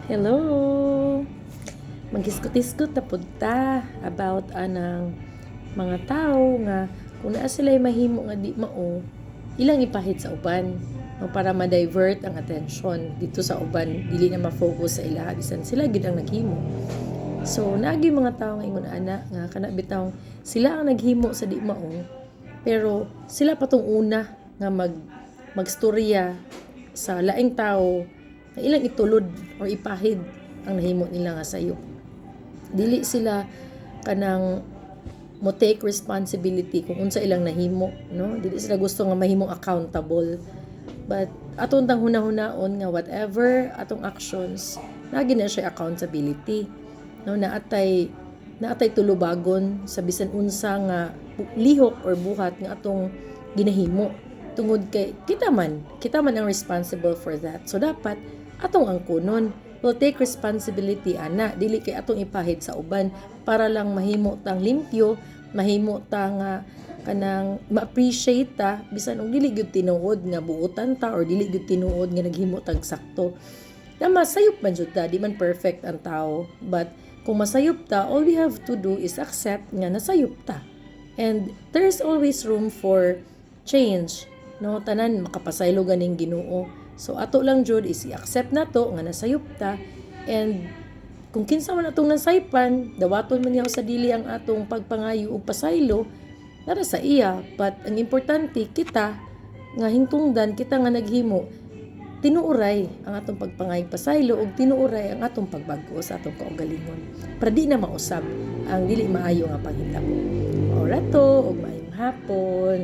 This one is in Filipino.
Hello! Magiskot-iskot na punta about anang mga tao nga kung naa sila'y mahimo nga di mao, ilang ipahit sa uban no, para ma-divert ang attention dito sa uban, dili na ma-focus sa ilaha bisan sila gid ang naghimo. So naagi mga tao nga ingon ana nga kana bitaw sila ang naghimo sa di mao, pero sila patong una nga magstorya sa laing tao na ilang itulod or ipahid ang nahimo nila nga sayo. Dili sila kanang mo take responsibility kung unsa ilang nahimo, no? Dili sila gusto nga mahimong accountable. But atong tang hunahunahon nga whatever atong actions, nagi na siya accountability. No, naatay tulubagon sa bisan unsa nga lihok or buhat nga atong ginahimo. Tungod kay kita man ang responsible for that. So dapat atong angkunon, we'll take responsibility ana, dili kay atong ipahid sa uban para lang mahimo tang limpyo, mahimo tang kanang ma-appreciate ta bisan og dili gyud tinuod nga buotan ta or dili gyud tinuod nga naghimo tag sakto. Na masayop man jud ta, di man perfect ang tao, but kung masayop ta, all we have to do is accept nga nasayop ta. And there's always room for change. No, tanan makapasaylo ganing Ginoo. So ato lang jud is i-accept nato nga nasayop ta, and kung kinsa man atong nasaypan, dawaton man niya sa dili ang atong pagpangayo ug pasaylo para sa iya. But ang importante kita nga hingtungdan kita nga naghimo, tinuuray ang atong pagpangayo pasaylo ug tinuuray ang atong pagbag-o sa atong kaugalingon para di na mausab ang dili maayo nga panghitabo. Ora to ug maayong hapon.